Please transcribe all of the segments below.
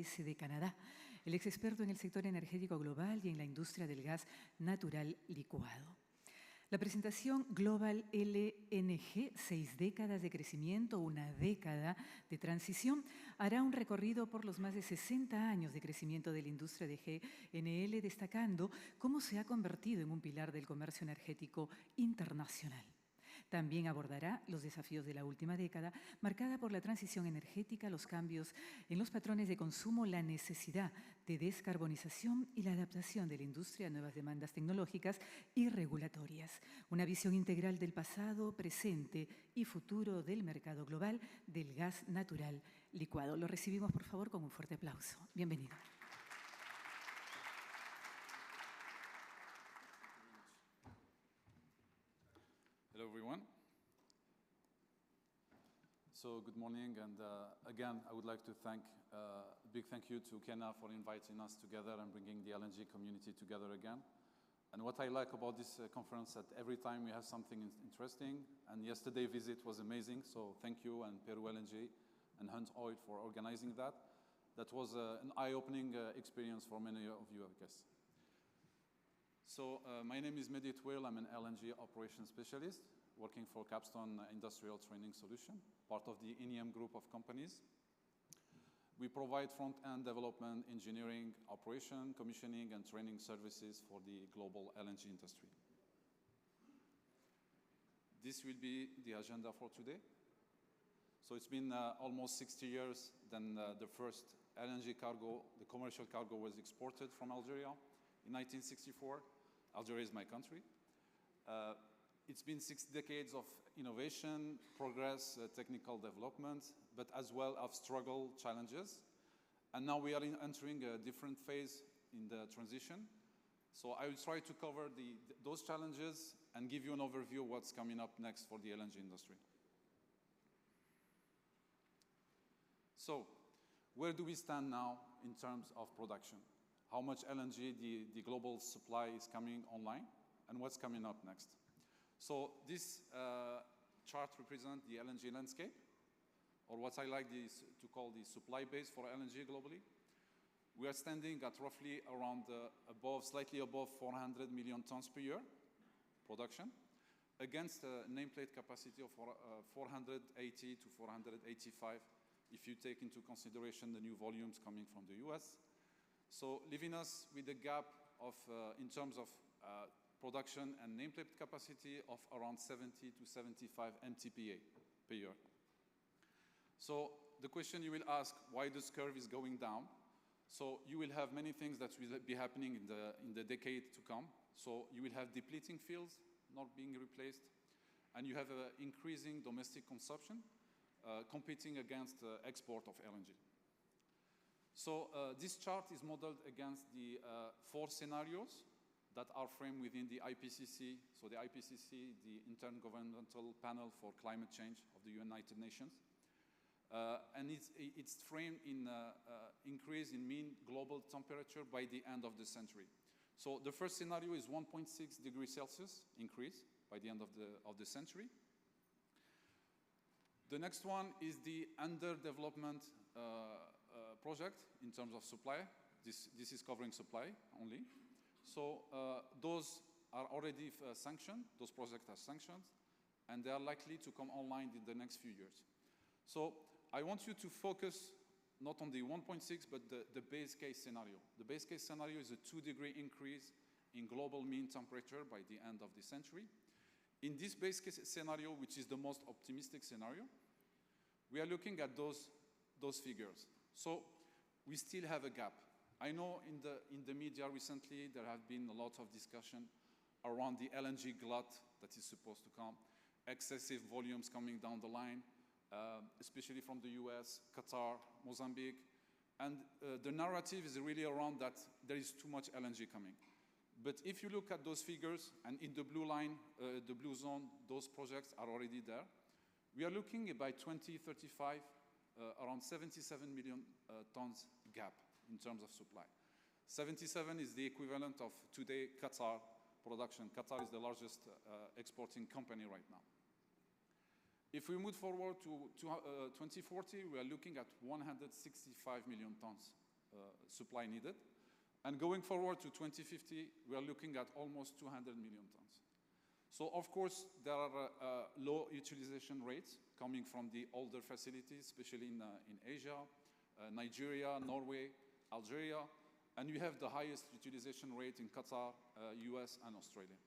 GS de Canadá. Él es experto en el sector energético global y en la industria del gas natural licuado. La presentación Global LNG, 6 décadas de crecimiento, una década de transición, hará un recorrido por los más de 60 años de crecimiento de la industria de GNL, destacando cómo se ha convertido en un pilar del comercio energético internacional. También abordará los desafíos de la última década, marcada por la transición energética, los cambios en los patrones de consumo, la necesidad de descarbonización y la adaptación de la industria a nuevas demandas tecnológicas y regulatorias. Una visión integral del pasado, presente y futuro del mercado global del gas natural licuado. Lo recibimos, por favor, con un fuerte aplauso. Bienvenido. Hello, everyone. So good morning, and again, I would like to thank a big thank you to Kenya for inviting us together and bringing the LNG community together again. And what I like about this conference that every time we have something interesting, and yesterday's visit was amazing, so thank you and Peru LNG and Hunt Oil for organizing that. That was an eye-opening experience for many of you, I guess. So my name is Mehdy Touil. I'm an LNG operations specialist working for Capstone Industrial Training Solution, part of the INEM group of companies. We provide front-end development, engineering, operation, commissioning, and training services for the global LNG industry. This will be the agenda for today. So it's been almost 60 years since the first LNG cargo, the commercial cargo, was exported from Algeria. In 1964, Algeria is my country. It's been 6 decades of innovation, progress, technical development, but as well of struggle, challenges. And now we are entering a different phase in the transition. So I will try to cover those challenges and give you an overview of what's coming up next for the LNG industry. So where do we stand now in terms of production? How much LNG the global supply is coming online, and what's coming up next. So this chart represents the LNG landscape, or what I like to call the supply base for LNG globally. We are standing at roughly around slightly above 400 million tons per year production, against a nameplate capacity of 480 to 485, if you take into consideration the new volumes coming from the US. So leaving us with a gap of, in terms of production and nameplate capacity of around 70 to 75 MTPA per year. So the question you will ask, why this curve is going down? So you will have many things that will be happening in the decade to come. So you will have depleting fields not being replaced, and you have an increasing domestic consumption competing against export of LNG. So this chart is modeled against the 4 scenarios that are framed within the IPCC. So the IPCC, the Intergovernmental Panel for Climate Change of the United Nations. And it's framed in increase in mean global temperature by the end of the century. So the first scenario is 1.6 degrees Celsius increase by the end of the century. The next one is the underdevelopment project in terms of supply. This is covering supply only. So those are already sanctioned. Those projects are sanctioned, and they are likely to come online in the next few years. So I want you to focus not on the 1.6, but the base case scenario. The base case scenario is a 2-degree increase in global mean temperature by the end of the century. In this base case scenario, which is the most optimistic scenario, we are looking at those figures. So we still have a gap. I know in the media recently there have been a lot of discussion around the LNG glut that is supposed to come, excessive volumes coming down the line, especially from the US, Qatar, Mozambique. And the narrative is really around that there is too much LNG coming. But if you look at those figures, and in the blue line, the blue zone, those projects are already there. We are looking at by 2035, around 77 million tons gap in terms of supply. 77 is the equivalent of today Qatar production. Qatar is the largest exporting company right now. If we move forward to 2040, we are looking at 165 million tons supply needed. And going forward to 2050, we are looking at almost 200 million tons. So of course, there are low utilization rates coming from the older facilities, especially in Asia, Nigeria, Norway, Algeria, and you have the highest utilization rate in Qatar, US, and Australia.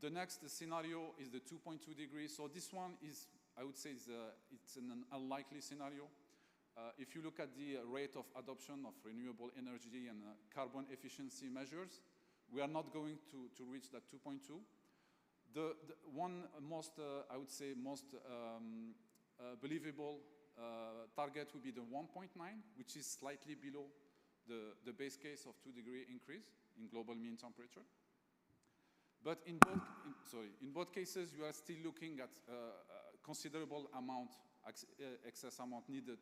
The next scenario is the 2.2 degrees. So this one is, I would say, it's an unlikely scenario. If you look at the rate of adoption of renewable energy and carbon efficiency measures, we are not going to reach that 2.2. The one most, I would say, most believable target would be the 1.9, which is slightly below the base case of 2-degree increase in global mean temperature. But in both cases, you are still looking at a considerable amount, excess amount needed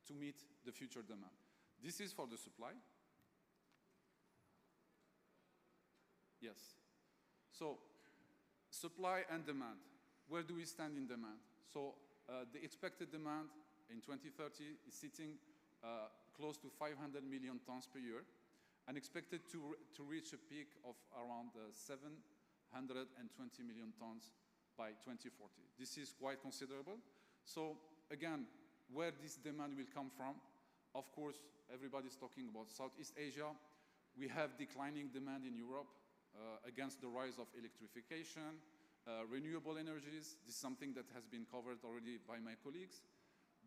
to meet the future demand. This is for the supply. Yes. So supply and demand. Where do we stand in demand? So the expected demand in 2030 is sitting close to 500 million tons per year and expected to reach a peak of around 720 million tons by 2040. This is quite considerable. So again, where this demand will come from, of course, everybody's talking about Southeast Asia. We have declining demand in Europe against the rise of electrification, renewable energies. This is something that has been covered already by my colleagues.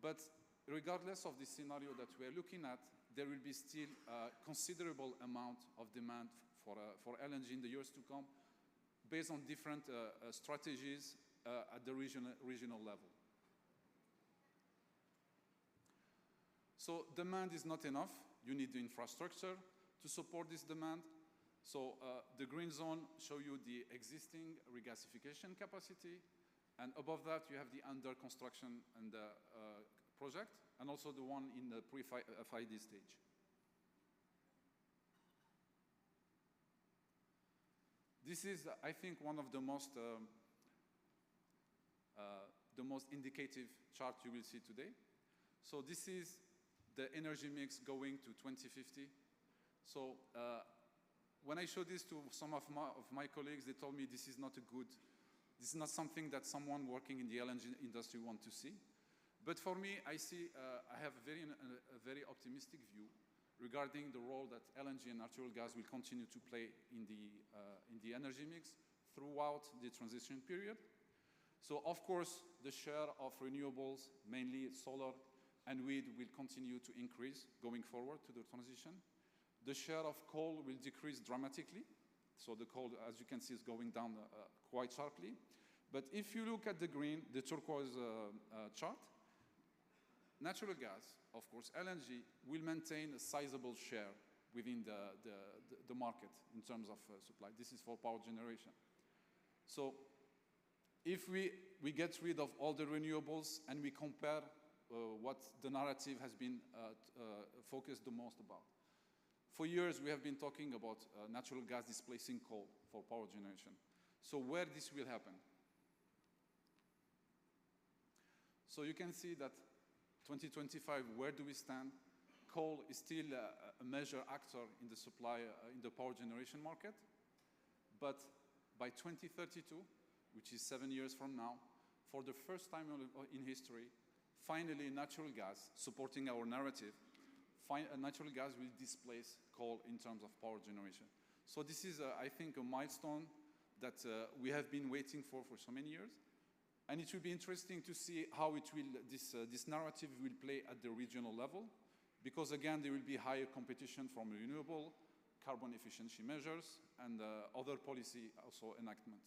But regardless of the scenario that we are looking at, there will be still a considerable amount of demand for LNG in the years to come based on different strategies at the regional level. So demand is not enough. You need the infrastructure to support this demand. So the green zone show you the existing regasification capacity. And above that, you have the under construction and the project, and also the one in the pre-FID stage. This is, I think, one of the most indicative chart you will see today. So this is the energy mix going to 2050. So when I showed this to some of my colleagues, they told me this is not something that someone working in the LNG industry want to see. But for me, I have a very optimistic view regarding the role that LNG and natural gas will continue to play in the energy mix throughout the transition period. So of course, the share of renewables, mainly solar and wind, will continue to increase going forward to the transition. The share of coal will decrease dramatically. So the coal, as you can see, is going down quite sharply. But if you look at the green, the turquoise chart, natural gas, of course, LNG, will maintain a sizable share within the market in terms of supply. This is for power generation. So if we get rid of all the renewables and we compare what the narrative has been focused the most about. For years, we have been talking about natural gas displacing coal for power generation. So where this will happen? So you can see that 2025, where do we stand? Coal is still a major actor in the supply, in the power generation market. But by 2032, which is 7 years from now, for the first time in history, finally natural gas, supporting our narrative, natural gas will displace coal in terms of power generation. So this is, I think, a milestone that we have been waiting for so many years. And it will be interesting to see how this narrative will play at the regional level, because again, there will be higher competition from renewable, carbon efficiency measures, and other policy also enactment.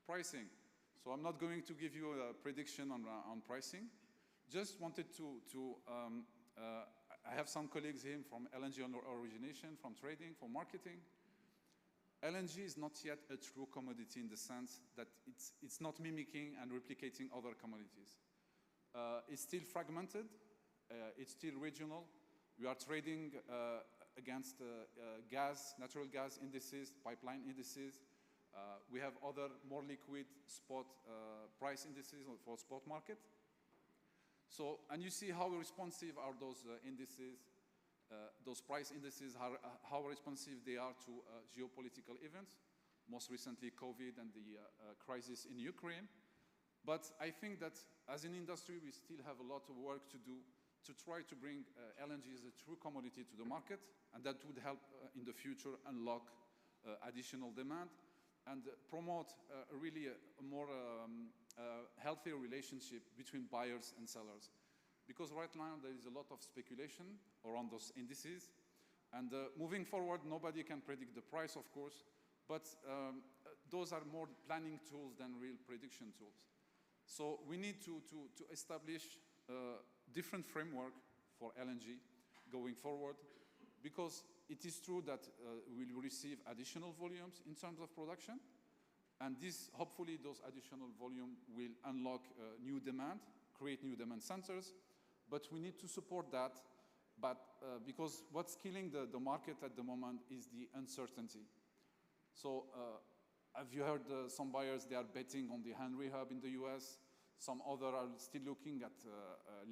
Pricing. So I'm not going to give you a prediction on pricing. Just wanted I have some colleagues here from LNG origination, from trading, from marketing. LNG is not yet a true commodity in the sense that it's not mimicking and replicating other commodities. It's still fragmented. It's still regional. We are trading against gas, natural gas indices, pipeline indices. We have other more liquid spot price indices for spot market. So, and you see how responsive are those indices, those price indices, how responsive they are to geopolitical events, most recently COVID and the crisis in Ukraine. But I think that as an industry, we still have a lot of work to do to try to bring LNG as a true commodity to the market, and that would help in the future unlock additional demand and promote really a more healthier relationship between buyers and sellers. Because right now there is a lot of speculation around those indices, and moving forward, nobody can predict the price, of course, but those are more planning tools than real prediction tools. So we need to establish different framework for LNG going forward, because it is true that we will receive additional volumes in terms of production, and this, hopefully those additional volume will unlock new demand, create new demand centers, but we need to support that, but because what's killing the market at the moment is the uncertainty. So have you heard some buyers, they are betting on the Henry Hub in the US, some other are still looking at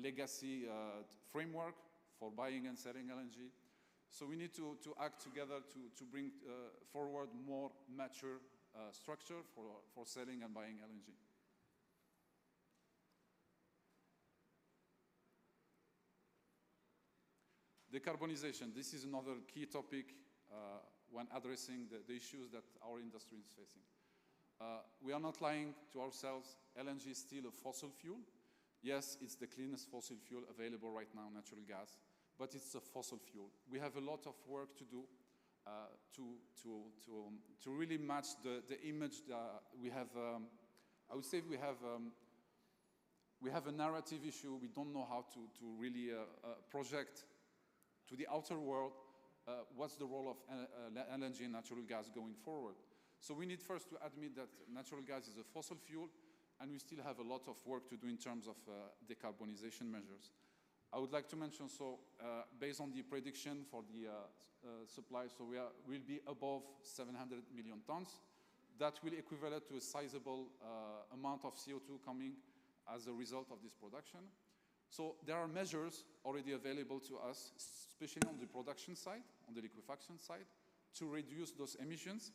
legacy framework for buying and selling LNG. So we need to act together to bring forward more mature structure for selling and buying LNG. Decarbonization, this is another key topic when addressing the issues that our industry is facing. We are not lying to ourselves. LNG is still a fossil fuel. Yes, it's the cleanest fossil fuel available right now, natural gas, but it's a fossil fuel. We have a lot of work to do to really match the image that we have. I would say we have a narrative issue. We don't know how to really project to the outer world what's the role of LNG and natural gas going forward. So we need first to admit that natural gas is a fossil fuel, and we still have a lot of work to do in terms of decarbonization measures. I would like to mention, so based on the prediction for the supply, so we'll be above 700 million tons. That will equivalent to a sizable amount of CO2 coming as a result of this production. So there are measures already available to us, especially on the production side, on the liquefaction side, to reduce those emissions.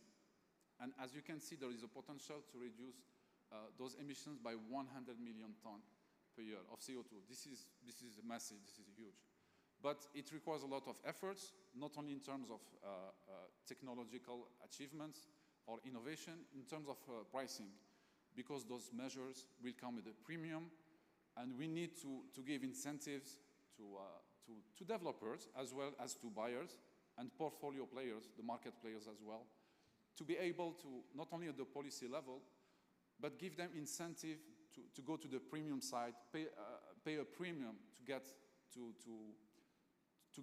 And as you can see, there is a potential to reduce those emissions by 100 million tons per year of CO2. This is massive, this is huge. But it requires a lot of efforts, not only in terms of technological achievements or innovation, in terms of pricing, because those measures will come with a premium, and we need to give incentives to developers as well as to buyers and portfolio players, the market players as well, to be able to, not only at the policy level, but give them incentive to go to the premium side, pay a premium to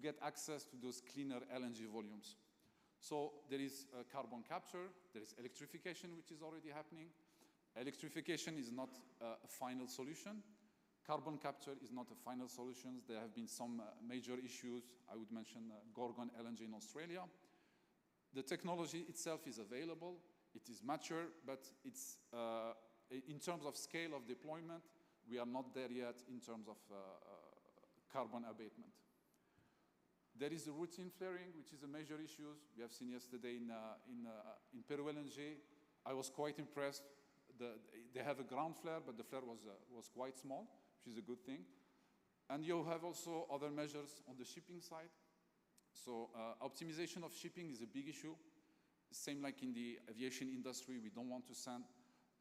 get access to those cleaner LNG volumes. So there is carbon capture, there is electrification, which is already happening. Electrification is not a final solution. Carbon capture is not a final solution. There have been some major issues. I would mention Gorgon LNG in Australia. The technology itself is available. It is mature, but it's, in terms of scale of deployment, we are not there yet in terms of carbon abatement. There is the routine flaring, which is a major issue. We have seen yesterday in Peru LNG. I was quite impressed. They have a ground flare, but the flare was quite small, which is a good thing. And you have also other measures on the shipping side. So optimization of shipping is a big issue. Same like in the aviation industry, we don't want to send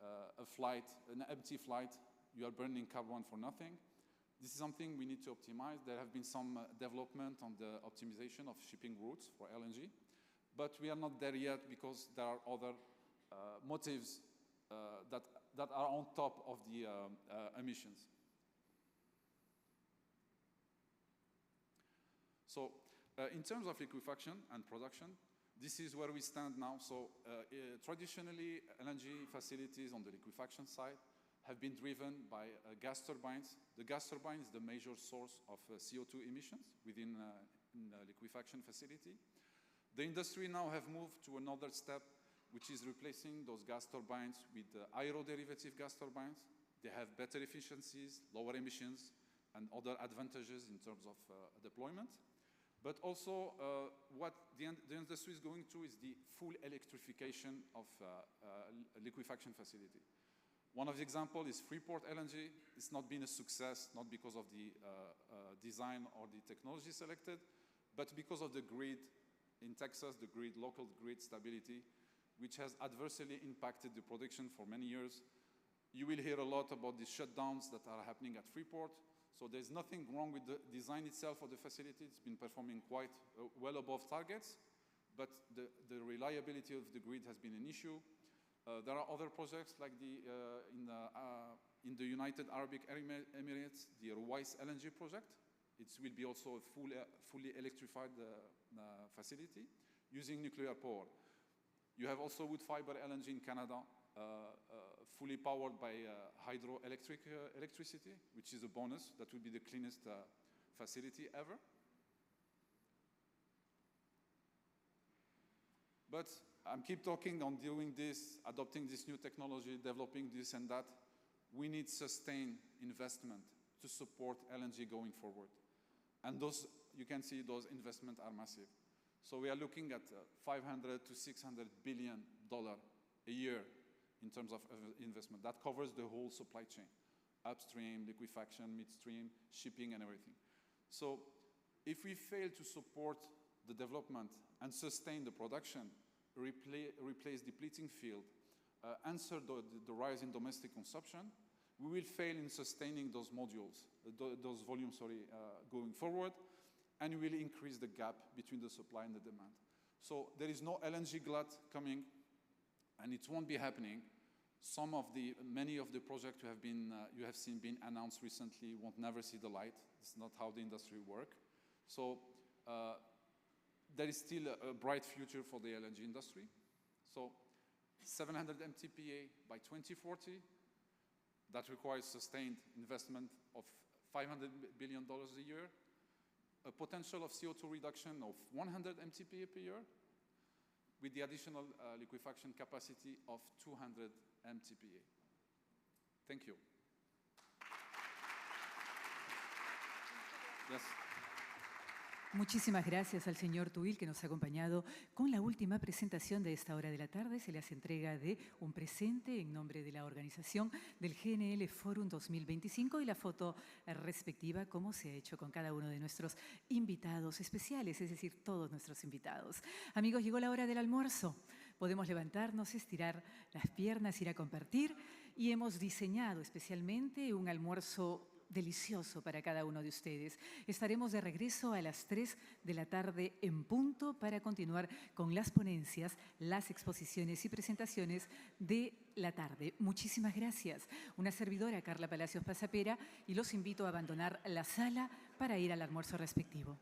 a flight, an empty flight. You are burning carbon for nothing. This is something we need to optimize. There have been some development on the optimization of shipping routes for LNG, but we are not there yet because there are other motives that are on top of the emissions. So in terms of liquefaction and production, this is where we stand now. So traditionally, LNG facilities on the liquefaction side have been driven by gas turbines. The gas turbine is the major source of CO2 emissions within a liquefaction facility. The industry now have moved to another step which is replacing those gas turbines with aeroderivative gas turbines. They have better efficiencies, lower emissions, and other advantages in terms of deployment. But also, what the industry is going through is the full electrification of liquefaction facility. One of the examples is Freeport LNG. It's not been a success, not because of the design or the technology selected, but because of the grid in Texas, the grid, local grid stability, which has adversely impacted the production for many years. You will hear a lot about the shutdowns that are happening at Freeport. So there's nothing wrong with the design itself of the facility. It's been performing quite well above targets, but the reliability of the grid has been an issue. There are other projects like in the United Arab Emirates, the Ruwais LNG project. It will be also a fully electrified facility using nuclear power. You have also Woodfibre LNG in Canada, fully powered by hydroelectric electricity, which is a bonus. That will be the cleanest facility ever. But I keep talking on doing this, adopting this new technology, developing this and that. We need sustained investment to support LNG going forward. And those, you can see those investments are massive. So we are looking at $500 to $600 billion a year in terms of investment. That covers the whole supply chain, upstream, liquefaction, midstream, shipping, and everything. So if we fail to support the development and sustain the production, replace depleting field, answer the rise in domestic consumption, we will fail in sustaining those modules, those volumes, going forward, and we will increase the gap between the supply and the demand. So there is no LNG glut coming, and it won't be happening. Many of the projects you have seen being announced recently won't never see the light. It's not how the industry works. So there is still a bright future for the LNG industry. So 700 MTPA by 2040. That requires sustained investment of $500 billion a year, a potential of CO2 reduction of 100 MTPA per year, with the additional liquefaction capacity of 200 MTPA. Thank you. Yes. Muchísimas gracias al señor Touil, que nos ha acompañado con la última presentación de esta hora de la tarde. Se le hace entrega de un presente en nombre de la organización del GNL Forum 2025 y la foto respectiva, como se ha hecho con cada uno de nuestros invitados especiales, es decir, todos nuestros invitados. Amigos, llegó la hora del almuerzo. Podemos levantarnos, estirar las piernas, ir a compartir, y hemos diseñado especialmente un almuerzo delicioso para cada uno de ustedes. Estaremos de regreso a las 3 de la tarde en punto para continuar con las ponencias, las exposiciones y presentaciones de la tarde. Muchísimas gracias. Una servidora, Carla Palacios Pasapera, y los invito a abandonar la sala para ir al almuerzo respectivo.